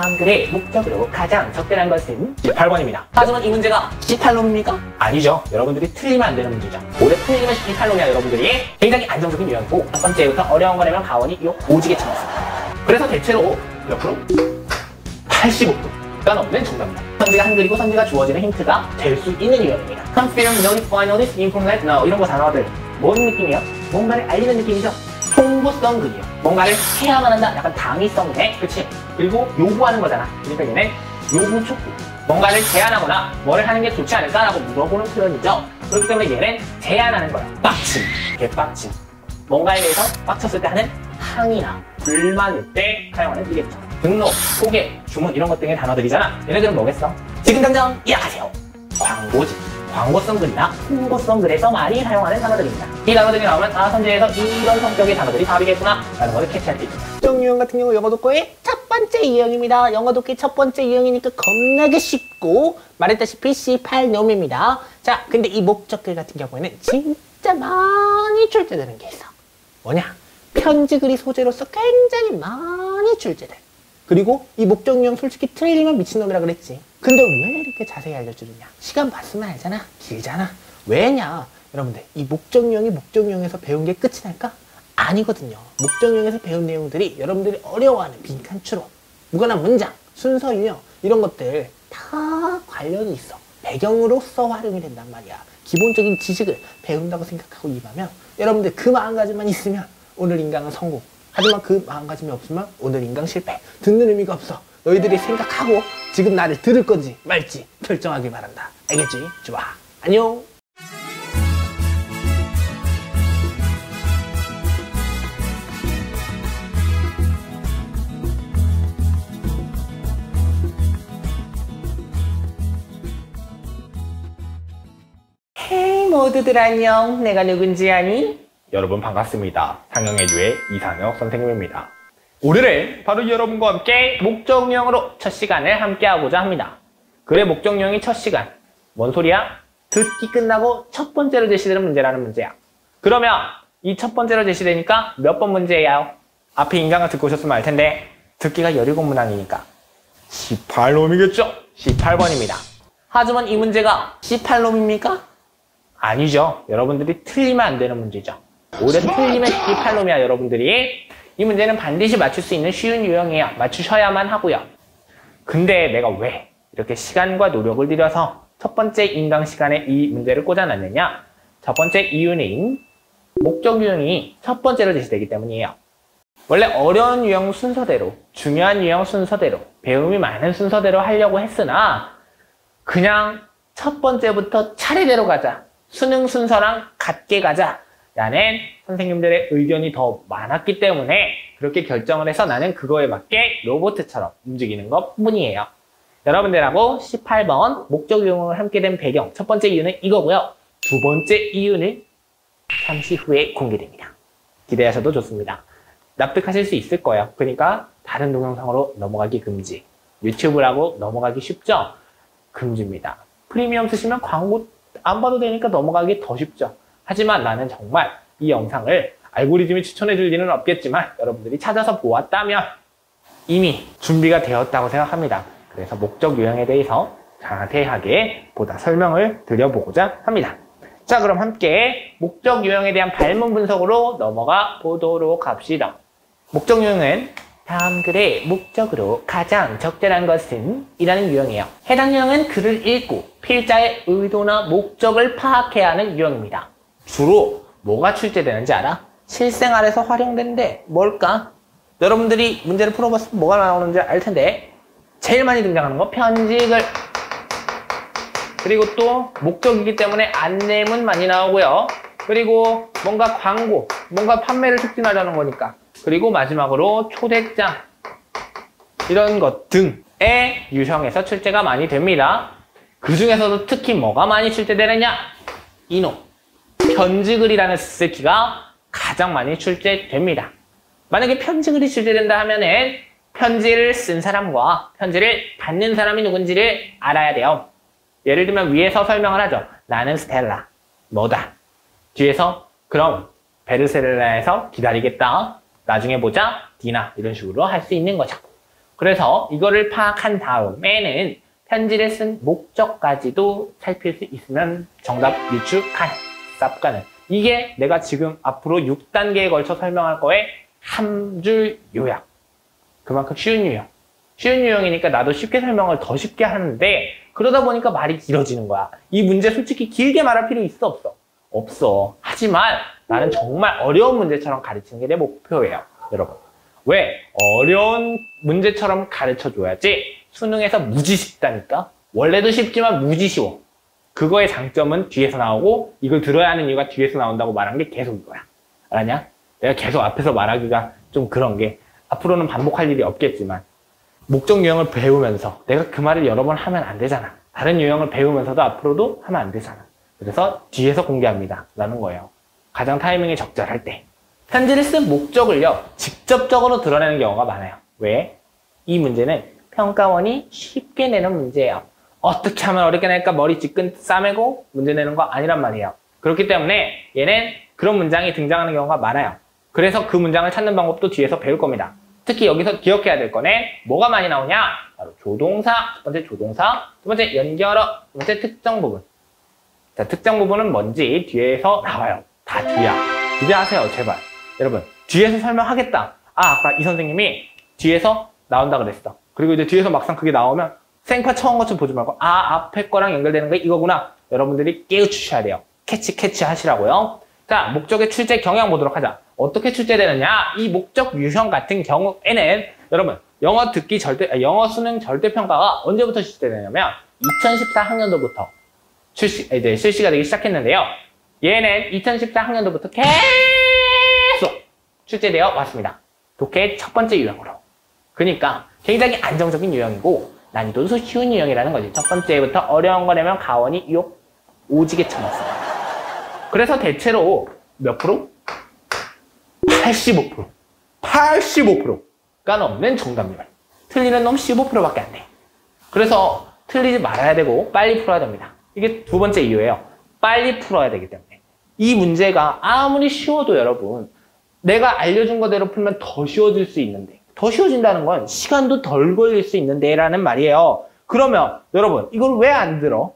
다음 글의 목적으로 가장 적절한 것은 18번입니다. 하지만 이 문제가 18놈입니까? 아니죠. 여러분들이 틀리면 안 되는 문제죠. 올해 틀리면 18놈이야 여러분들이. 굉장히 안정적인 유형이고 첫 번째부터 어려운 거라면 가원이 이 오지게 참았습니다. 그래서 대체로 옆으로 85도가 넘는 정답입니다. 선지가 한글이고 선지가 주어지는 힌트가 될 수 있는 유형입니다. Confirm, notify, notice, inform, let know 이런 거 단어들 뭔 느낌이에요? 뭔가를 알리는 느낌이죠? 통보성 글이에요. 뭔가를 해야만 한다. 약간 당위성에 그치? 그리고 요구하는 거잖아. 그러니까 얘는 요구 촉구. 뭔가를 제안하거나 뭐를 하는 게 좋지 않을까라고 물어보는 표현이죠. 그렇기 때문에 얘는 제안하는 거야. 빡침, 개빡침. 뭔가에 대해서 빡쳤을 때 하는 항의나 불만일 때 사용하는 이겠죠. 등록, 소개, 주문 이런 것 등의 단어들이잖아. 얘네들은 뭐겠어? 지금 당장 예약하세요. 광고지. 광고성 글이나 홍보성 글에서 많이 사용하는 단어들입니다. 이 단어들이 나오면 선지에서 이런 성격의 단어들이 답이겠구나 라는 것을 캐치할 수 있습니다. 특정 유형 같은 경우 영어 독거의 첫 번째 유형입니다. 영어 독기 첫 번째 유형이니까 겁나게 쉽고 말했다시피 C8놈입니다. 자, 근데 이 목적글 같은 경우에는 진짜 많이 출제되는 게 있어. 뭐냐? 편지글이 소재로서 굉장히 많이 출제돼. 그리고 이 목적 유형 솔직히 틀리면 미친놈이라 그랬지. 근데 왜 이렇게 자세히 알려주느냐? 시간 봤으면 알잖아. 길잖아. 왜냐? 여러분들 이 목적 유형이 목적 유형에서 배운 게 끝이 날까? 아니거든요. 목적 유형에서 배운 내용들이 여러분들이 어려워하는 빈칸 추론, 무관한 문장, 순서 유형 이런 것들 다 관련이 있어. 배경으로서 활용이 된단 말이야. 기본적인 지식을 배운다고 생각하고 임하면 여러분들 그 마음가짐만 있으면 오늘 인강은 성공. 하지만 그 마음가짐이 없으면 오늘 인강 실패. 듣는 의미가 없어. 너희들이 생각하고 지금 나를 들을 건지 말지 결정하길 바란다. 알겠지? 좋아. 안녕. 헤이 모두들 안녕. 내가 누군지 아니? 여러분 반갑습니다. 상영해주의 이상혁 선생님입니다. 오늘은 바로 여러분과 함께 목적유형으로 첫 시간을 함께 하고자 합니다. 글의 목적유형이 첫 시간. 뭔 소리야? 듣기 끝나고 첫 번째로 제시되는 문제라는 문제야. 그러면 이 첫 번째로 제시되니까 몇 번 문제예요? 앞에 인강을 듣고 오셨으면 알 텐데 듣기가 17문항이니까 18놈이겠죠? 18번입니다. 하지만 이 문제가 18놈입니까? 아니죠. 여러분들이 틀리면 안 되는 문제죠. 올해 틀리면 18놈이야 여러분들이. 이 문제는 반드시 맞출 수 있는 쉬운 유형이에요. 맞추셔야만 하고요. 근데 내가 왜 이렇게 시간과 노력을 들여서 첫 번째 인강 시간에 이 문제를 꽂아놨느냐? 첫 번째 이유는 목적 유형이 첫 번째로 제시되기 때문이에요. 원래 어려운 유형 순서대로, 중요한 유형 순서대로, 배움이 많은 순서대로 하려고 했으나 그냥 첫 번째부터 차례대로 가자. 수능 순서랑 같게 가자. 라는 선생님들의 의견이 더 많았기 때문에 그렇게 결정을 해서 나는 그거에 맞게 로봇처럼 움직이는 것 뿐이에요. 여러분들하고 18번 목적 유형을 함께 된 배경 첫 번째 이유는 이거고요. 두 번째 이유는 잠시 후에 공개됩니다. 기대하셔도 좋습니다. 납득하실 수 있을 거예요. 그러니까 다른 동영상으로 넘어가기 금지. 유튜브라고 넘어가기 쉽죠? 금지입니다. 프리미엄 쓰시면 광고 안 봐도 되니까 넘어가기 더 쉽죠. 하지만 나는 정말 이 영상을 알고리즘이 추천해줄 리는 없겠지만 여러분들이 찾아서 보았다면 이미 준비가 되었다고 생각합니다. 그래서 목적 유형에 대해서 자세하게 보다 설명을 드려보고자 합니다. 자, 그럼 함께 목적 유형에 대한 발문 분석으로 넘어가 보도록 합시다. 목적 유형은 다음 글의 목적으로 가장 적절한 것은 이라는 유형이에요. 해당 유형은 글을 읽고 필자의 의도나 목적을 파악해야 하는 유형입니다. 주로 뭐가 출제되는지 알아? 실생활에서 활용되는데 뭘까? 여러분들이 문제를 풀어봤으면 뭐가 나오는지 알 텐데 제일 많이 등장하는 거 편지글. 그리고 또 목적이기 때문에 안내문 많이 나오고요. 그리고 뭔가 광고, 뭔가 판매를 촉진하려는 거니까. 그리고 마지막으로 초대장 이런 것 등의 유형에서 출제가 많이 됩니다. 그 중에서도 특히 뭐가 많이 출제되느냐? 이놈 편지글이라는 쓰기가 가장 많이 출제됩니다. 만약에 편지글이 출제된다 하면은 편지를 쓴 사람과 편지를 받는 사람이 누군지를 알아야 돼요. 예를 들면 위에서 설명을 하죠. 나는 스텔라, 너다. 뒤에서 그럼 베르셀라에서 기다리겠다. 나중에 보자, 디나. 이런 식으로 할 수 있는 거죠. 그래서 이거를 파악한 다음에는 편지를 쓴 목적까지도 살필 수 있으면 정답 유추 가능, 쌉 가능. 이게 내가 지금 앞으로 6단계에 걸쳐 설명할 거에 한 줄 요약. 그만큼 쉬운 유형. 쉬운 유형이니까 나도 쉽게 설명을 더 쉽게 하는데 그러다 보니까 말이 길어지는 거야. 이 문제 솔직히 길게 말할 필요 있어 없어? 없어. 하지만 나는 정말 어려운 문제처럼 가르치는 게 내 목표예요. 여러분. 왜? 어려운 문제처럼 가르쳐줘야지 수능에서 무지 쉽다니까? 원래도 쉽지만 무지 쉬워. 그거의 장점은 뒤에서 나오고 이걸 들어야 하는 이유가 뒤에서 나온다고 말한 게 계속 이거야. 알았냐? 내가 계속 앞에서 말하기가 좀 그런 게 앞으로는 반복할 일이 없겠지만 목적 유형을 배우면서 내가 그 말을 여러 번 하면 안 되잖아. 다른 유형을 배우면서도 앞으로도 하면 안 되잖아. 그래서 뒤에서 공개합니다. 라는 거예요. 가장 타이밍이 적절할 때. 편지를 쓴 목적을요. 직접적으로 드러내는 경우가 많아요. 왜? 이 문제는 평가원이 쉽게 내는 문제예요. 어떻게 하면 어렵게 낼까 머리 찌끈 싸매고 문제 내는 거 아니란 말이에요. 그렇기 때문에 얘는 그런 문장이 등장하는 경우가 많아요. 그래서 그 문장을 찾는 방법도 뒤에서 배울 겁니다. 특히 여기서 기억해야 될 거는 뭐가 많이 나오냐? 바로 조동사, 첫 번째 조동사, 두 번째 연결어, 두 번째 특정 부분. 자, 특정 부분은 뭔지 뒤에서 나와요. 다 뒤야. 기대하세요, 제발. 여러분, 뒤에서 설명하겠다. 아까 이 선생님이 뒤에서 나온다 그랬어. 그리고 이제 뒤에서 막상 그게 나오면 생파 처음 것처럼 보지 말고 앞에 거랑 연결되는 게 이거구나. 여러분들이 깨우치셔야 돼요. 캐치 하시라고요. 자, 목적의 출제 경향 보도록 하자. 어떻게 출제되느냐? 이 목적 유형 같은 경우에는 여러분 영어 수능 절대평가가 언제부터 출제되냐면 2014 학년도부터 이제 실시가 되기 시작했는데요. 얘는 2014 학년도부터 계속 출제되어 왔습니다. 독해의 첫 번째 유형으로. 그러니까 굉장히 안정적인 유형이고 난이도도 쉬운 유형이라는 거지. 첫 번째부터 어려운 거 내면 가원이 오지게 쳐놨어요. 그래서 대체로 몇 프로? 85%. 85%가 넘는 정답률. 틀리는 놈 15%밖에 안 돼. 그래서 틀리지 말아야 되고 빨리 풀어야 됩니다. 이게 두 번째 이유예요. 빨리 풀어야 되기 때문에. 이 문제가 아무리 쉬워도 여러분 내가 알려준 거대로 풀면 더 쉬워질 수 있는데 더 쉬워진다는 건 시간도 덜 걸릴 수 있는데 라는 말이에요. 그러면 여러분 이걸 왜 안 들어?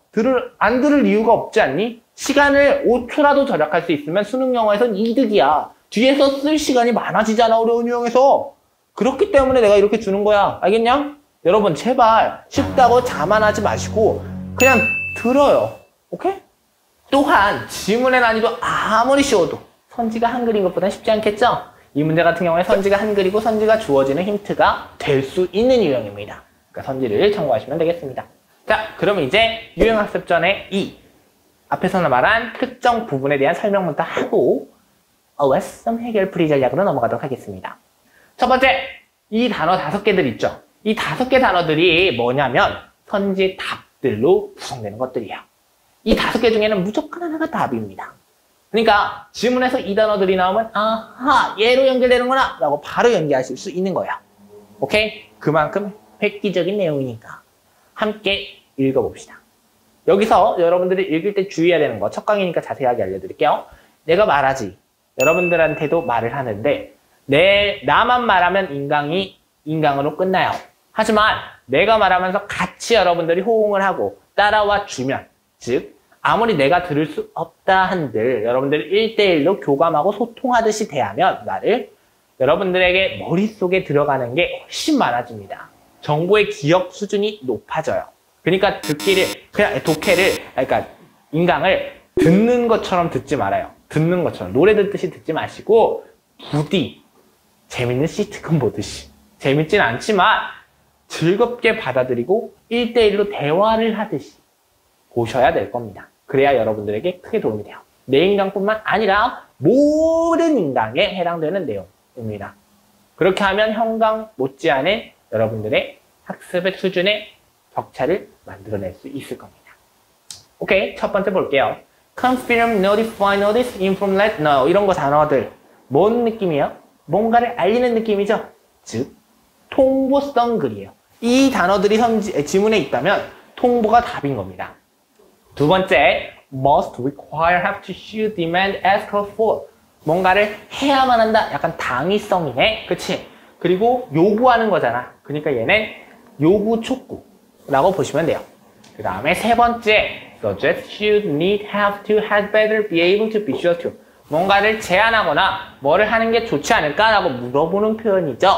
안 들을 이유가 없지 않니? 시간을 5초라도 절약할 수 있으면 수능 영어에선 이득이야. 뒤에서 쓸 시간이 많아지잖아, 어려운 유형에서. 그렇기 때문에 내가 이렇게 주는 거야. 알겠냐? 여러분 제발 쉽다고 자만하지 마시고 그냥 들어요. 오케이? 또한 지문의 난이도 아무리 쉬워도 선지가 한글인 것보다 쉽지 않겠죠? 이 문제 같은 경우에 선지가 한글이고 선지가 주어지는 힌트가 될 수 있는 유형입니다. 그러니까 선지를 참고하시면 되겠습니다. 자, 그럼 이제 유형학습전의 앞에서 말한 특정 부분에 대한 설명부터 하고 어웨썸 해결풀이 전략으로 넘어가도록 하겠습니다. 첫 번째, 이 단어 5개들 있죠? 이 5개 단어들이 뭐냐면 선지 답들로 구성되는 것들이에요. 이 5개 중에는 무조건 하나가 답입니다. 그러니까 지문에서 이 단어들이 나오면 아하, 얘로 연결되는구나 라고 바로 연결하실 수 있는 거예요. 오케이? 그만큼 획기적인 내용이니까 함께 읽어봅시다. 여기서 여러분들이 읽을 때 주의해야 되는 거 첫 강의니까 자세하게 알려드릴게요. 내가 말하지. 여러분들한테도 말을 하는데 나만 말하면 인강으로 끝나요. 하지만 내가 말하면서 같이 여러분들이 호응을 하고 따라와 주면 즉 아무리 내가 들을 수 없다 한들 여러분들이 1대1로 교감하고 소통하듯이 대하면 나를 여러분들에게 머릿속에 들어가는 게 훨씬 많아집니다. 정보의 기억 수준이 높아져요. 그러니까 그냥 독해를, 그러니까 인강을 듣는 것처럼 듣지 말아요. 듣는 것처럼. 노래 듣듯이 듣지 마시고 부디 재밌는 시트콤 보듯이. 재밌진 않지만 즐겁게 받아들이고 1대1로 대화를 하듯이 보셔야 될 겁니다. 그래야 여러분들에게 크게 도움이 돼요. 내 인강뿐만 아니라 모든 인강에 해당되는 내용입니다. 그렇게 하면 현강 못지않은 여러분들의 학습의 수준의 격차를 만들어낼 수 있을 겁니다. 오케이, 첫 번째 볼게요. confirm, notify, notice, inform, let know 이런 거 단어들 뭔 느낌이에요? 뭔가를 알리는 느낌이죠? 즉, 통보성 글이에요. 이 단어들이 지문에 있다면 통보가 답인 겁니다. 두 번째, must, require, have to, should, demand, ask for 뭔가를 해야만 한다. 약간 당위성이네. 그치? 그리고 요구하는 거잖아. 그러니까 얘는 요구 촉구라고 보시면 돼요. 그 다음에 세 번째, suggest, should, need, have to, had better, be able to, be sure to. 뭔가를 제안하거나 뭐를 하는 게 좋지 않을까라고 물어보는 표현이죠.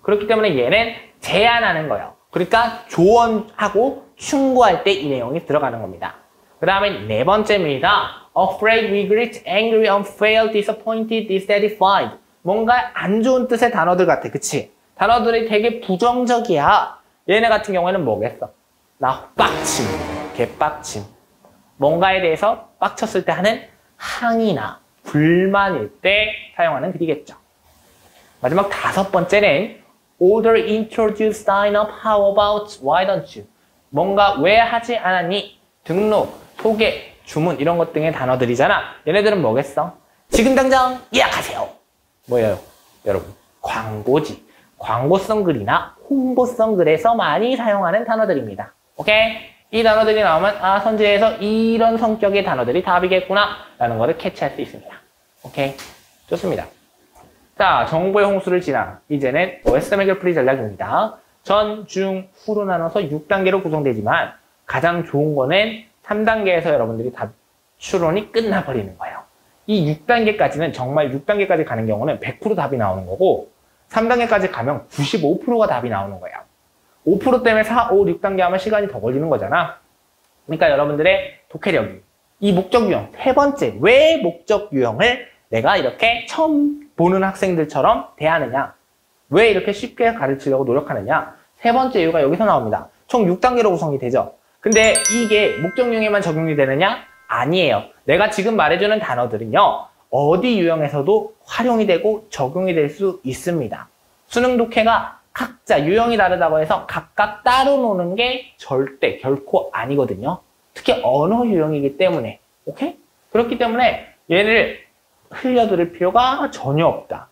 그렇기 때문에 얘는 제안하는 거예요. 그러니까 조언하고 충고할 때 이 내용이 들어가는 겁니다. 그 다음에 네 번째입니다. afraid, regret, angry, unfair, disappointed, dissatisfied. 뭔가 안 좋은 뜻의 단어들 같아. 그치? 단어들이 되게 부정적이야. 얘네 같은 경우에는 뭐겠어? 나 빡침, 개빡침. 뭔가에 대해서 빡쳤을 때 하는 항의나 불만일 때 사용하는 글이겠죠. 마지막 다섯 번째는 order, introduce, sign up, how about, why don't you. 뭔가 왜 하지 않았니? 등록, 소개, 주문 이런 것 등의 단어들이잖아. 얘네들은 뭐겠어? 지금 당장 예약하세요. 뭐예요? 여러분, 광고지. 광고성 글이나 홍보성 글에서 많이 사용하는 단어들입니다. 오케이? 이 단어들이 나오면 아, 선지에서 이런 성격의 단어들이 답이겠구나 라는 거를 캐치할 수 있습니다. 오케이? 좋습니다. 자, 정보의 홍수를 지나 이제는 OS 맥플리 전략입니다. 전, 중, 후로 나눠서 6단계로 구성되지만 가장 좋은 거는 3단계에서 여러분들이 답 추론이 끝나버리는 거예요. 이 6단계까지는 정말 6단계까지 가는 경우는 100% 답이 나오는 거고 3단계까지 가면 95%가 답이 나오는 거예요. 5% 때문에 4, 5, 6단계 하면 시간이 더 걸리는 거잖아. 그러니까 여러분들의 독해력이 이 목적 유형, 세 번째 왜 목적 유형을 내가 이렇게 처음 보는 학생들처럼 대하느냐, 왜 이렇게 쉽게 가르치려고 노력하느냐, 세 번째 이유가 여기서 나옵니다. 총 6단계로 구성이 되죠. 근데 이게 목적 유형에만 적용이 되느냐? 아니에요. 내가 지금 말해주는 단어들은요, 어디 유형에서도 활용이 되고 적용이 될 수 있습니다. 수능 독해가 각자 유형이 다르다고 해서 각각 따로 노는 게 절대 결코 아니거든요. 특히 언어 유형이기 때문에. 오케이? 그렇기 때문에 얘를 흘려들을 필요가 전혀 없다.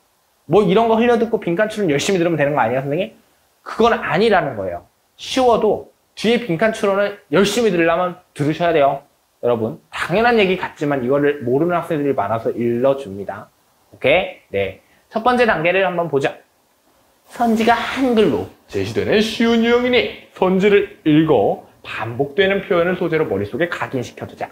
뭐 이런 거 흘려듣고 빈칸 추론 열심히 들으면 되는 거 아니에요, 선생님? 그건 아니라는 거예요. 쉬워도 뒤에 빈칸 추론을 열심히 들으려면 들으셔야 돼요. 여러분, 당연한 얘기 같지만 이거를 모르는 학생들이 많아서 일러줍니다. 오케이? 네. 첫 번째 단계를 한번 보자. 선지가 한글로 제시되는 쉬운 유형이니 선지를 읽어 반복되는 표현을 소재로 머릿속에 각인시켜두자.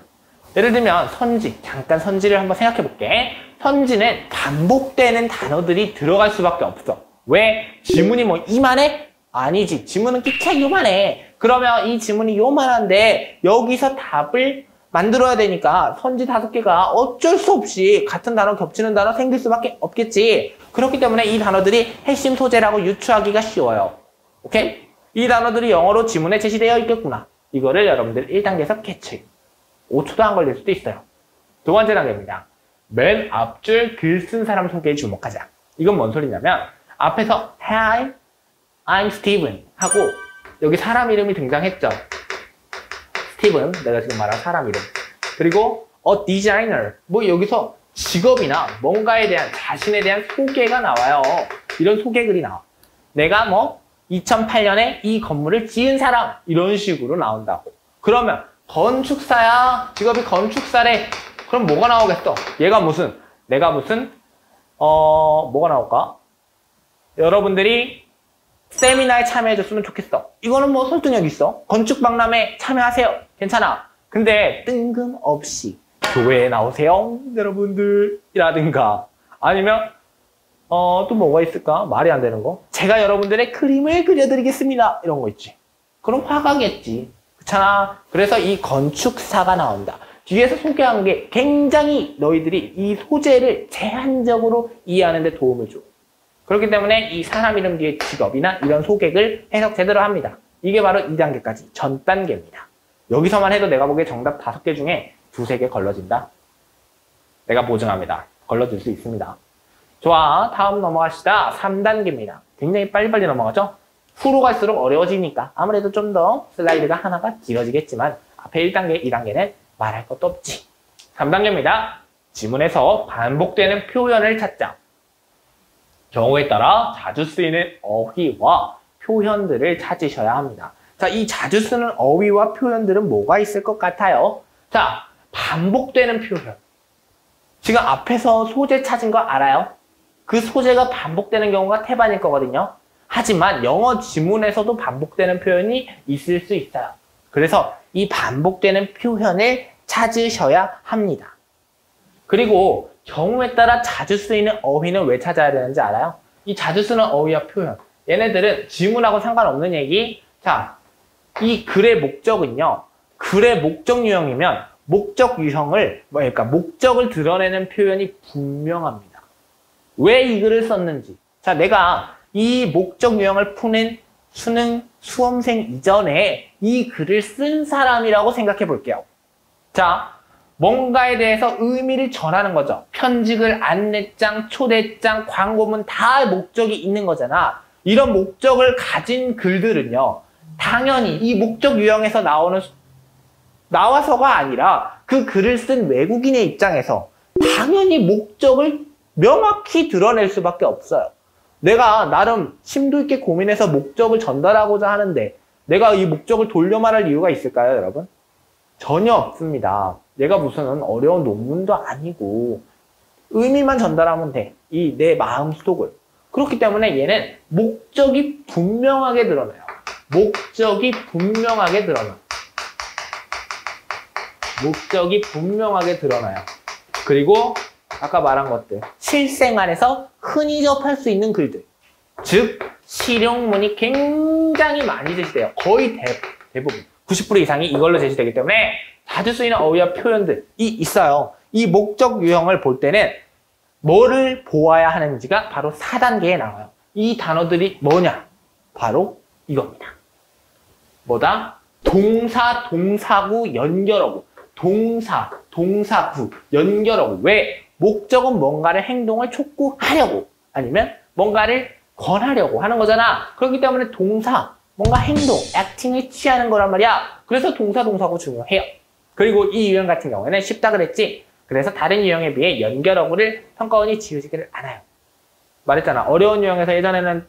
예를 들면 선지, 잠깐 선지를 한번 생각해 볼게. 선지는 반복되는 단어들이 들어갈 수밖에 없어. 왜? 지문이 뭐 이만해? 아니지. 지문은 끼차 요만해. 그러면 이 지문이 요만한데 여기서 답을 만들어야 되니까 선지 5개가 어쩔 수 없이 같은 단어 겹치는 단어 생길 수밖에 없겠지. 그렇기 때문에 이 단어들이 핵심 소재라고 유추하기가 쉬워요. 오케이? 이 단어들이 영어로 지문에 제시되어 있겠구나. 이거를 여러분들 1단계에서 캐치. 5초도 안 걸릴 수도 있어요. 두 번째 단계입니다. 맨 앞줄 글 쓴 사람 소개에 주목하자. 이건 뭔 소리냐면 앞에서 Hi, I'm Steven 하고 여기 사람 이름이 등장했죠. 스티븐, 내가 지금 말한 사람 이름. 그리고 a designer, 뭐 여기서 직업이나 뭔가에 대한 자신에 대한 소개가 나와요. 이런 소개글이 나와. 내가 뭐 2008년에 이 건물을 지은 사람 이런 식으로 나온다고. 그러면 건축사야, 직업이 건축사래. 그럼 뭐가 나오겠어? 얘가 무슨, 내가 무슨 뭐가 나올까? 여러분들이 세미나에 참여해줬으면 좋겠어. 이거는 뭐 설득력 있어. 건축박람회 참여하세요. 괜찮아. 근데 뜬금없이 교회에 나오세요 여러분들이라든가 아니면 또 뭐가 있을까? 말이 안 되는 거. 제가 여러분들의 그림을 그려드리겠습니다. 이런 거 있지. 그럼 화가겠지. 그렇잖아. 그래서 이 건축사가 나온다. 뒤에서 소개한 게 굉장히 너희들이 이 소재를 제한적으로 이해하는 데 도움을 줘. 그렇기 때문에 이 사람 이름 뒤에 직업이나 이런 소개를 해석 제대로 합니다. 이게 바로 2단계까지 전 단계입니다. 여기서만 해도 내가 보기에 정답 5개 중에 2-3개 걸러진다. 내가 보증합니다. 걸러질 수 있습니다. 좋아, 다음 넘어갑시다. 3단계입니다. 굉장히 빨리빨리 넘어가죠? 후로 갈수록 어려워지니까 아무래도 좀 더 슬라이드가 하나가 길어지겠지만 앞에 1단계, 2단계는 말할 것도 없지. 3단계입니다. 지문에서 반복되는 표현을 찾자. 경우에 따라 자주 쓰이는 어휘와 표현들을 찾으셔야 합니다. 자, 이 자주 쓰는 어휘와 표현들은 뭐가 있을 것 같아요? 자, 반복되는 표현. 지금 앞에서 소재 찾은 거 알아요? 그 소재가 반복되는 경우가 태반일 거거든요. 하지만 영어 지문에서도 반복되는 표현이 있을 수 있어요. 그래서 이 반복되는 표현을 찾으셔야 합니다. 그리고 경우에 따라 자주 쓰이는 어휘는 왜 찾아야 되는지 알아요? 이 자주 쓰는 어휘와 표현. 얘네들은 지문하고 상관없는 얘기. 자, 이 글의 목적은요. 글의 목적 유형이면 목적 유형을, 그러니까 목적을 드러내는 표현이 분명합니다. 왜 이 글을 썼는지. 자, 내가 이 목적 유형을 푸는 수능 수험생 이전에 이 글을 쓴 사람이라고 생각해 볼게요. 자, 뭔가에 대해서 의미를 전하는 거죠. 편지글, 안내장, 초대장, 광고문 다 목적이 있는 거잖아. 이런 목적을 가진 글들은요. 당연히 이 목적 유형에서 나와서가 아니라 그 글을 쓴 외국인의 입장에서 당연히 목적을 명확히 드러낼 수밖에 없어요. 내가 나름 심도 있게 고민해서 목적을 전달하고자 하는데 내가 이 목적을 돌려 말할 이유가 있을까요, 여러분? 전혀 없습니다. 내가 무슨 어려운 논문도 아니고 의미만 전달하면 돼. 이 내 마음속을. 그렇기 때문에 얘는 목적이 분명하게 드러나요. 목적이 분명하게 드러나요. 목적이 분명하게 드러나요. 그리고 아까 말한 것들, 실생활에서 흔히 접할 수 있는 글들. 즉, 실용문이 굉장히 많이 제시돼요. 거의 대부분. 90% 이상이 이걸로 제시되기 때문에 자주 쓰이는 어휘와 표현들이 있어요. 이 목적 유형을 볼 때는 뭐를 보아야 하는지가 바로 4단계에 나와요. 이 단어들이 뭐냐? 바로 이겁니다. 뭐다? 동사, 동사구, 연결어구. 동사, 동사구, 연결어구. 왜? 목적은 뭔가를 행동을 촉구하려고 아니면 뭔가를 권하려고 하는 거잖아. 그렇기 때문에 동사, 뭔가 행동, 액팅을 취하는 거란 말이야. 그래서 동사, 동사구 중요해요. 그리고 이 유형 같은 경우에는 쉽다 그랬지. 그래서 다른 유형에 비해 연결어구를 평가원이 지우지를 않아요. 말했잖아. 어려운 유형에서 예전에는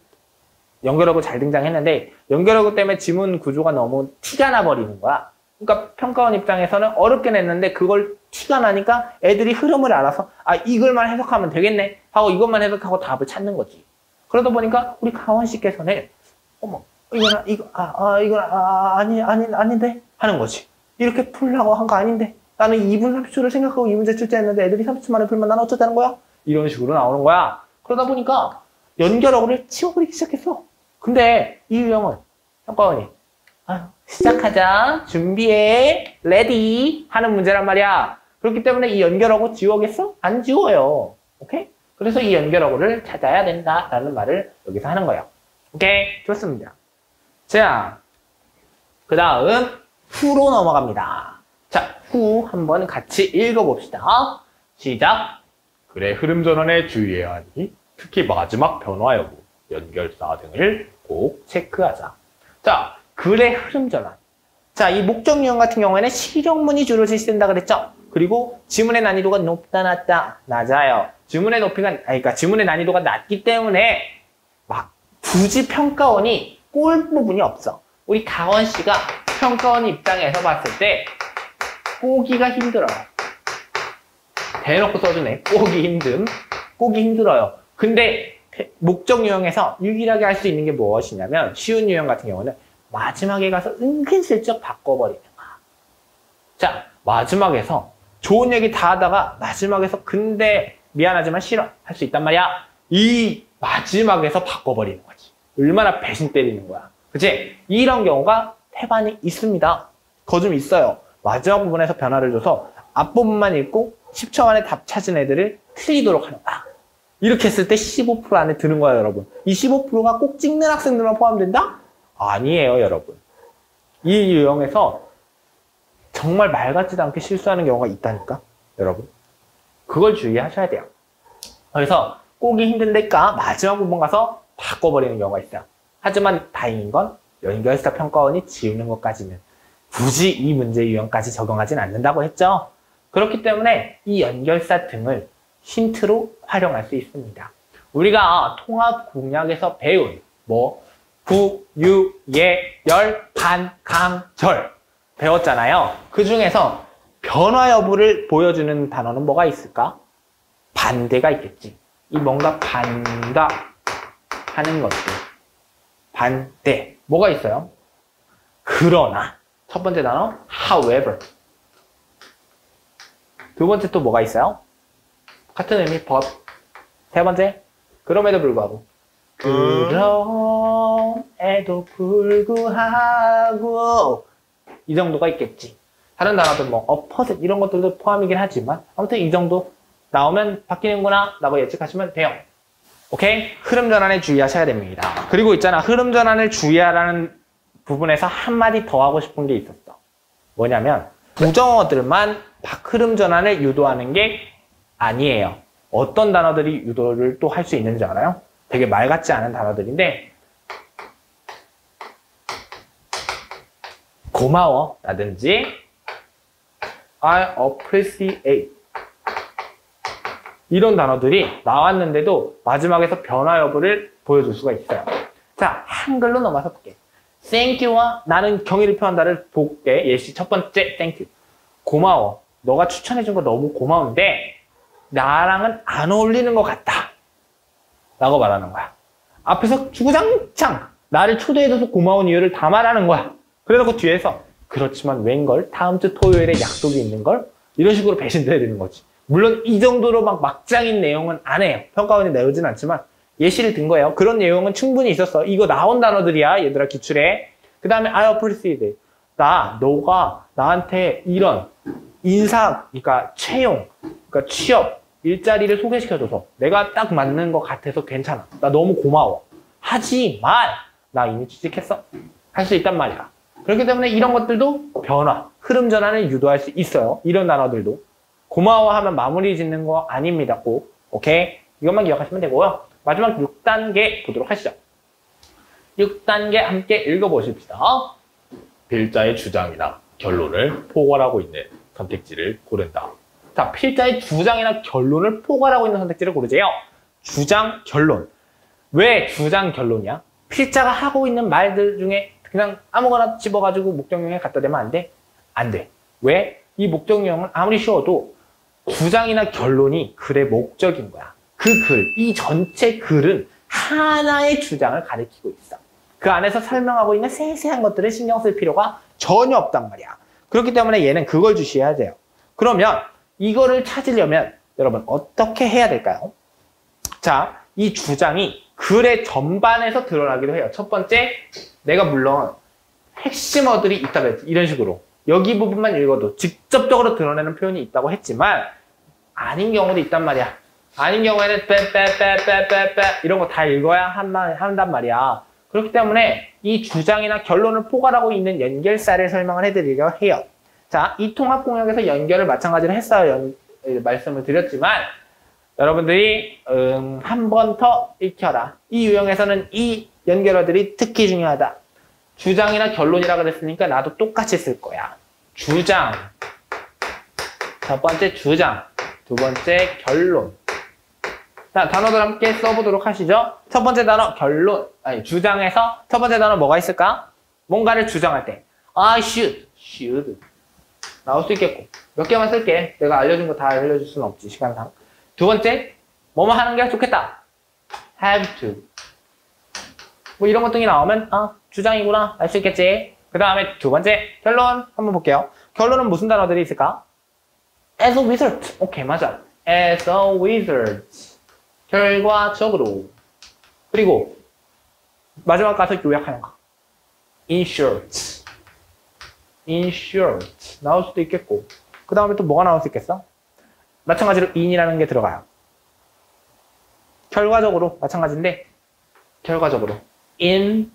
연결어구 잘 등장했는데 연결어구 때문에 지문 구조가 너무 티가 나버리는 거야. 그러니까 평가원 입장에서는 어렵게 냈는데 그걸 티가 나니까 애들이 흐름을 알아서 아, 이걸만 해석하면 되겠네 하고 이것만 해석하고 답을 찾는 거지. 그러다 보니까 우리 가원 씨께서는 어머 이건 아닌데 하는 거지. 이렇게 풀라고 한 거 아닌데 나는 2분 30초를 생각하고 2문 제출제했는데 애들이 30초 만에 풀면 나는 어쩌자는 거야? 이런 식으로 나오는 거야. 그러다 보니까 연결어구를 치워버리기 시작했어. 근데 이 유형은 평가원이 시작하자, 준비해, 레디 하는 문제란 말이야. 그렇기 때문에 이 연결어구 지우겠어? 안 지워요. 오케이? 그래서 이 연결어구를 찾아야 된다라는 말을 여기서 하는 거예요. 오케이? 좋습니다. 자, 그 다음 후로 넘어갑니다. 자, 후 한번 같이 읽어봅시다. 시작! 글의 흐름 전환에 주의해야 하니 특히 마지막 변화 여부, 연결사 등을 꼭 체크하자. 자, 글의 흐름 전환. 자, 이 목적 유형 같은 경우에는 실용문이 주로 제시된다 그랬죠? 그리고 지문의 난이도가 높다, 낮다, 낮아요. 지문의 난이도가 낮기 때문에 막 굳이 평가원이 꼴 부분이 없어. 우리 가원 씨가 평가원 입장에서 봤을 때 꼬기가 힘들어요. 대놓고 써주네. 꼬기 힘들어요. 근데 목적 유형에서 유일하게 할 수 있는 게 무엇이냐면 쉬운 유형 같은 경우는 마지막에 가서 은근슬쩍 바꿔버리는 거야. 자, 마지막에서 좋은 얘기 다 하다가 마지막에서 근데 미안하지만 싫어 할 수 있단 말이야. 이 마지막에서 바꿔버리는 거지. 얼마나 배신 때리는 거야. 그치? 이런 경우가 태반이 있습니다. 거 좀 있어요. 마지막 부분에서 변화를 줘서 앞부분만 읽고 10초 만에 답 찾은 애들을 틀리도록 하는 거야. 이렇게 했을 때 15% 안에 드는 거야, 여러분. 이 15%가 꼭 찍는 학생들만 포함된다? 아니에요, 여러분. 이 유형에서 정말 말 같지도 않게 실수하는 경우가 있다니까, 여러분. 그걸 주의하셔야 돼요. 그래서 꼬기 힘든데까 마지막 부분 가서 바꿔버리는 경우가 있어요. 하지만 다행인 건 연결사 평가원이 지우는 것까지는 굳이 이 문제 유형까지 적용하진 않는다고 했죠. 그렇기 때문에 이 연결사 등을 힌트로 활용할 수 있습니다. 우리가 통합 공략에서 배운 구, 유, 예, 열, 반, 강, 절 배웠잖아요. 그 중에서 변화 여부를 보여주는 단어는 뭐가 있을까? 반대가 있겠지. 이 뭔가 반다 하는 것들. 반대. 뭐가 있어요? 그러나. 첫 번째 단어, however. 두 번째 또 뭐가 있어요? 같은 의미, but. 세 번째, 그럼에도 불구하고. 그럼에도 불구하고. 이 정도가 있겠지. 다른 단어들 뭐 opposite 이런 것들도 포함이긴 하지만 아무튼 이 정도 나오면 바뀌는구나 라고 예측하시면 돼요. 오케이? 흐름 전환에 주의하셔야 됩니다. 그리고 있잖아, 흐름 전환을 주의하라는 부분에서 한마디 더 하고 싶은 게 있었어. 뭐냐면 부정어들만 흐름 전환을 유도하는 게 아니에요. 어떤 단어들이 유도를 또 할 수 있는지 알아요? 되게 말 같지 않은 단어들인데 고마워 라든지 I appreciate 이런 단어들이 나왔는데도 마지막에서 변화 여부를 보여줄 수가 있어요. 자, 한글로 넘어서 볼게. Thank you와 나는 경의를 표한다를 볼게. 예시 첫 번째 Thank you. 고마워. 너가 추천해준 거 너무 고마운데 나랑은 안 어울리는 것 같다 라고 말하는 거야. 앞에서 주구장창 나를 초대해줘서 고마운 이유를 다 말하는 거야. 그래놓고 뒤에서 그렇지만 웬걸 다음 주 토요일에 약속이 있는걸 이런 식으로 배신도 해드리는 거지. 물론 이 정도로 막 막장인 내용은 안 해요. 평가원이 내오진 않지만 예시를 든 거예요. 그런 내용은 충분히 있었어. 이거 나온 단어들이야 얘들아 기출에. 그 다음에 I appreciate. 너가 나한테 이런 인사, 그러니까 채용, 그러니까 취업, 일자리를 소개시켜줘서 내가 딱 맞는 것 같아서 괜찮아. 나 너무 고마워. 하지만 나 이미 취직했어. 할 수 있단 말이야. 그렇기 때문에 이런 것들도 변화, 흐름 전환을 유도할 수 있어요. 이런 단어들도. 고마워하면 마무리 짓는 거 아닙니다. 꼭. 오케이? 이것만 기억하시면 되고요. 마지막 6단계 보도록 하시죠. 6단계 함께 읽어보십시다. 필자의 주장이나 결론을 포괄하고 있는 선택지를 고른다. 자, 필자의 주장이나 결론을 포괄하고 있는 선택지를 고르세요. 주장, 결론. 왜 주장, 결론이야? 필자가 하고 있는 말들 중에 그냥 아무거나 집어가지고 목적용에 갖다 대면 안 돼? 안 돼. 왜? 이 목적용은 아무리 쉬워도 주장이나 결론이 글의 목적인 거야. 그 글, 이 전체 글은 하나의 주장을 가리키고 있어. 그 안에서 설명하고 있는 세세한 것들을 신경 쓸 필요가 전혀 없단 말이야. 그렇기 때문에 얘는 그걸 주시해야 돼요. 그러면 이거를 찾으려면 여러분 어떻게 해야 될까요? 자, 이 주장이 글의 전반에서 드러나기도 해요. 첫 번째, 내가 물론 핵심어들이 있다고 했지. 이런 식으로. 여기 부분만 읽어도 직접적으로 드러내는 표현이 있다고 했지만 아닌 경우도 있단 말이야. 아닌 경우에는 빼 이런 거 다 읽어야 한단 말이야. 그렇기 때문에 이 주장이나 결론을 포괄하고 있는 연결사를 설명을 해드리려 해요. 자, 이 통합공역에서 연결을 마찬가지로 했어요. 말씀을 드렸지만 여러분들이 한 번 더 익혀라. 이 유형에서는 이 연결어들이 특히 중요하다. 주장이나 결론이라 그랬으니까 나도 똑같이 쓸 거야. 주장. 첫 번째 주장. 두 번째 결론. 자, 단어들 함께 써보도록 하시죠. 첫 번째 단어 결론. 아니, 주장에서 첫 번째 단어 뭐가 있을까? 뭔가를 주장할 때 I should 나올 수 있겠고 몇 개만 쓸게. 내가 알려준 거 다 알려줄 수는 없지 시간상. 두 번째, 뭐뭐 하는 게 좋겠다. have to. 뭐 이런 것들이 나오면 주장이구나 알 수 있겠지. 그 다음에 두 번째, 결론 한번 볼게요. 결론은 무슨 단어들이 있을까? as a result. 오케이, 맞아. as a result. 결과적으로. 그리고 마지막 가서 요약하는 거. in short. in short. 나올 수도 있겠고. 그 다음에 또 뭐가 나올 수 있겠어? 마찬가지로 in이라는 게 들어가요. 결과적으로 마찬가지인데 결과적으로 in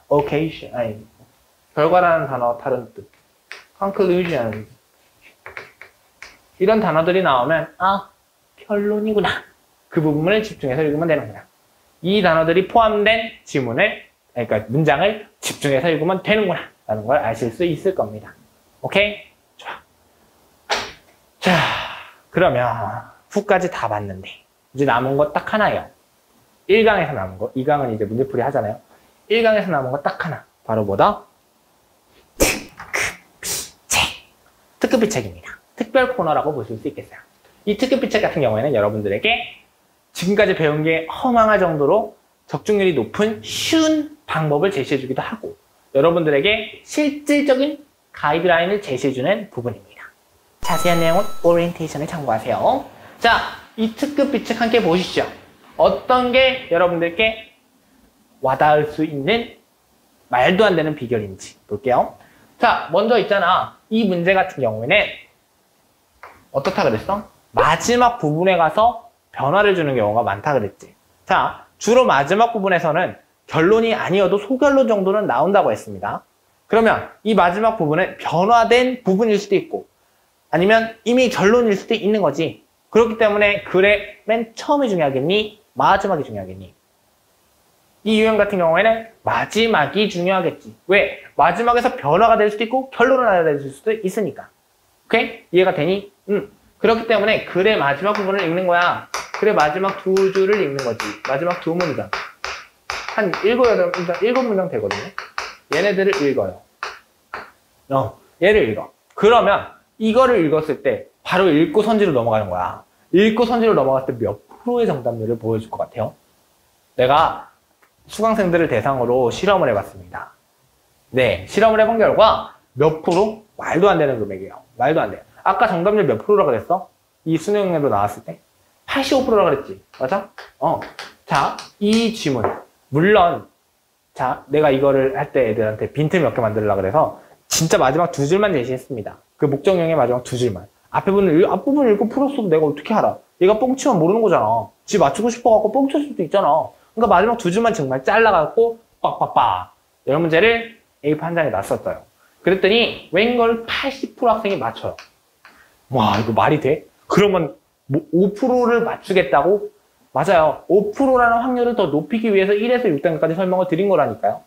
occasion. 아니, 결과라는 단어 다른 뜻. conclusion. 이런 단어들이 나오면 결론이구나. 그 부분을 집중해서 읽으면 되는 거야. 이 단어들이 포함된 지문을, 그러니까 문장을 집중해서 읽으면 되는구나 라는 걸 아실 수 있을 겁니다. 오케이? 좋아. 자, 그러면 후까지 다 봤는데 이제 남은 거 딱 하나예요. 1강에서 남은 거. 2강은 이제 문제풀이 하잖아요. 1강에서 남은 거 딱 하나. 바로 뭐다? 특급비책. 특별 코너라고 보실 수 있겠어요. 이 특급비책 같은 경우에는 여러분들에게 지금까지 배운 게 허망할 정도로 적중률이 높은 쉬운 방법을 제시해주기도 하고 여러분들에게 실질적인 가이드라인을 제시해주는 부분입니다. 자세한 내용은 오리엔테이션을 참고하세요. 자, 이 특급 비책 함께 보시죠. 어떤 게 여러분들께 와닿을 수 있는 말도 안 되는 비결인지 볼게요. 자, 먼저 있잖아. 이 문제 같은 경우에는 어떻다 그랬어? 마지막 부분에 가서 변화를 주는 경우가 많다 그랬지. 자, 주로 마지막 부분에서는 결론이 아니어도 소결론 정도는 나온다고 했습니다. 그러면 이 마지막 부분은 변화된 부분일 수도 있고 아니면 이미 결론일 수도 있는 거지. 그렇기 때문에 글의 맨 처음이 중요하겠니? 마지막이 중요하겠니? 이 유형 같은 경우에는 마지막이 중요하겠지. 왜? 마지막에서 변화가 될 수도 있고 결론을 알아낼 수도 있으니까. 오케이? 이해가 되니? 그렇기 때문에 글의 마지막 부분을 읽는 거야. 글의 마지막 두 줄을 읽는 거지. 마지막 두 문장. 한 7문장 되거든요. 얘네들을 읽어요. 얘를 읽어. 그러면 이거를 읽었을 때 바로 읽고 선지로 넘어가는 거야. 읽고 선지로 넘어갔을 때 몇 프로의 정답률을 보여줄 것 같아요? 내가 수강생들을 대상으로 실험을 해봤습니다. 네, 실험을 해본 결과 몇 프로? 말도 안 되는 금액이에요. 말도 안 돼. 아까 정답률 몇 프로라 그랬어? 이 수능에도 나왔을 때? 85%라 그랬지. 맞아? 자, 이 지문. 물론, 자, 내가 이거를 할 때 애들한테 빈틈 몇 개 만들려고 그래서 진짜 마지막 두 줄만 제시했습니다. 그 목적형의 마지막 두 줄만. 앞부분을 읽고 풀었어도 내가 어떻게 알아? 얘가 뻥치면 모르는 거잖아. 지 맞추고 싶어갖고 뻥칠 수도 있잖아. 그러니까 마지막 두 줄만 정말 잘라갖고 빡빡빡. 이런 문제를 A 판장에 놨었어요. 그랬더니 웬걸 80% 학생이 맞춰요. 와, 이거 말이 돼? 그러면 뭐 5%를 맞추겠다고? 맞아요. 5%라는 확률을 더 높이기 위해서 1에서 6단계까지 설명을 드린 거라니까요.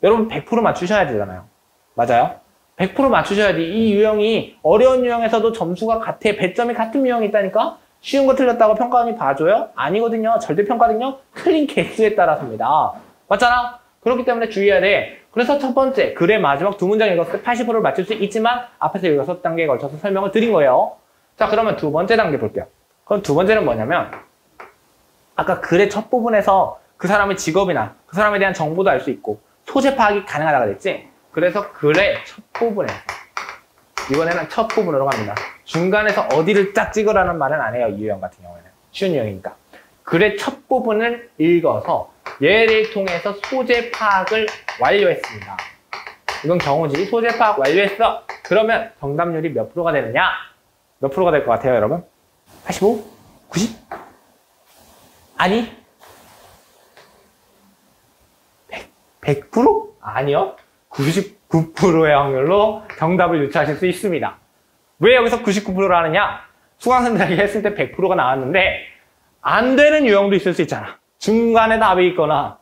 여러분 100% 맞추셔야 되잖아요. 맞아요? 100% 맞추셔야지. 이 유형이 어려운 유형에서도 점수가 같아. 배점이 같은 유형이 있다니까? 쉬운 거 틀렸다고 평가원이 봐줘요? 아니거든요. 절대평가는요. 틀린 개수에 따라서입니다. 맞잖아? 그렇기 때문에 주의해야 돼. 그래서 첫 번째, 글의 마지막 두 문장 읽었을 때 80%를 맞출 수 있지만 앞에서 6단계에 걸쳐서 설명을 드린 거예요. 자, 그러면 두 번째 단계 볼게요. 그럼 두 번째는 뭐냐면 아까 글의 첫 부분에서 그 사람의 직업이나 그 사람에 대한 정보도 알 수 있고 소재 파악이 가능하다고 그랬지? 그래서 글의 첫 부분에 이번에는 첫 부분으로 갑니다. 중간에서 어디를 딱 찍으라는 말은 안 해요. 이 유형 같은 경우에는. 쉬운 유형이니까. 글의 첫 부분을 읽어서 얘를 통해서 소재 파악을 완료했습니다. 이건 경우지. 소재 파악 완료했어. 그러면 정답률이 몇 프로가 되느냐? 몇 프로가 될 것 같아요, 여러분? 85? 90? 아니? 100%? 아니요. 99%의 확률로 정답을 유추하실 수 있습니다. 왜 여기서 99%를 하느냐? 수강생들에게 했을 때 100%가 나왔는데 안 되는 유형도 있을 수 있잖아. 중간에 답이 있거나.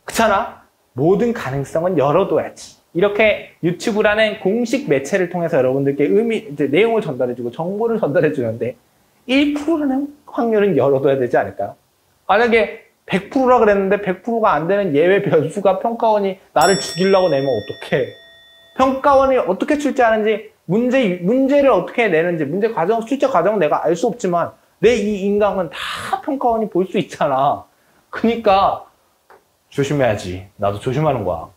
그렇잖아? 모든 가능성은 열어둬야지. 이렇게 유튜브라는 공식 매체를 통해서 여러분들께 내용을 전달해주고 정보를 전달해주는데 1%라는 확률은 열어둬야 되지 않을까요? 만약에 100%라 그랬는데 100%가 안 되는 예외 변수가 평가원이 나를 죽이려고 내면 어떡해? 평가원이 어떻게 출제하는지 문제를 어떻게 내는지 출제 과정은 내가 알 수 없지만 내 이 인강은 다 평가원이 볼 수 있잖아. 그러니까 조심해야지. 나도 조심하는 거야.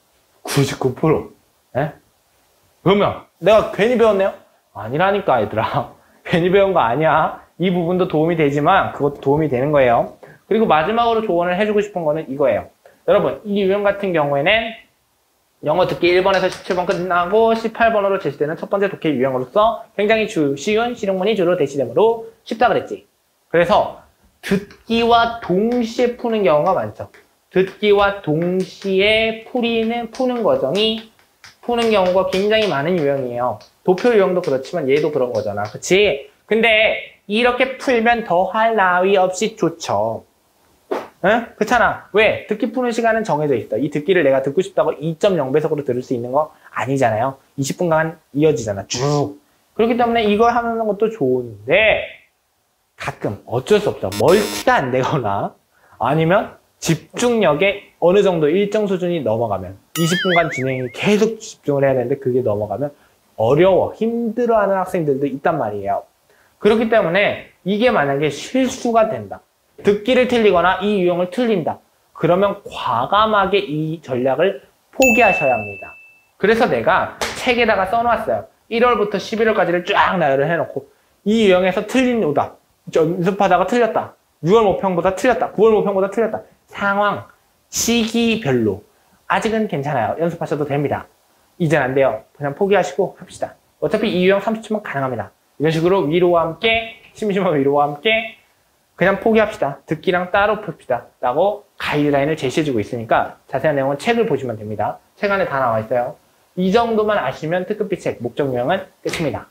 99%. 에? 그러면 내가 괜히 배웠네요? 아니라니까 얘들아. 괜히 배운 거 아니야. 이 부분도 도움이 되지만 그것도 도움이 되는 거예요. 그리고 마지막으로 조언을 해주고 싶은 거는 이거예요. 여러분, 이 유형 같은 경우에는 영어 듣기 1번에서 17번 끝나고 18번으로 제시되는 첫 번째 독해 유형으로서 굉장히 쉬운 실용문이 주로 대시되므로 쉽다 그랬지. 그래서 듣기와 동시에 푸는 경우가 많죠. 듣기와 동시에 푸는 과정이 푸는 경우가 굉장히 많은 유형이에요. 도표 유형도 그렇지만 얘도 그런 거잖아. 그치? 근데 이렇게 풀면 더할 나위 없이 좋죠. 응? 그렇잖아. 왜? 듣기 푸는 시간은 정해져 있어. 이 듣기를 내가 듣고 싶다고 2.0배속으로 들을 수 있는 거 아니잖아요. 20분간 이어지잖아. 쭉. 그렇기 때문에 이걸 하는 것도 좋은데 가끔 어쩔 수 없어. 멀티가 안 되거나 아니면 집중력에 어느 정도 일정 수준이 넘어가면 20분간 진행이 계속 집중을 해야 되는데 그게 넘어가면 어려워. 힘들어하는 학생들도 있단 말이에요. 그렇기 때문에 이게 만약에 실수가 된다. 듣기를 틀리거나 이 유형을 틀린다. 그러면 과감하게 이 전략을 포기하셔야 합니다. 그래서 내가 책에다가 써놨어요. 1월부터 11월까지를 쫙 나열을 해놓고 이 유형에서 틀린 오답, 연습하다가 틀렸다. 6월 모평보다 틀렸다. 9월 모평보다 틀렸다. 상황, 시기별로 아직은 괜찮아요. 연습하셔도 됩니다. 이젠 안 돼요. 그냥 포기하시고 합시다. 어차피 이 유형 30초면 가능합니다. 이런 식으로 위로와 함께, 심심한 위로와 함께 그냥 포기합시다. 듣기랑 따로 풉시다. 라고 가이드라인을 제시해주고 있으니까 자세한 내용은 책을 보시면 됩니다. 책 안에 다 나와 있어요. 이 정도만 아시면 특급비 책 목적 유형은 끝입니다.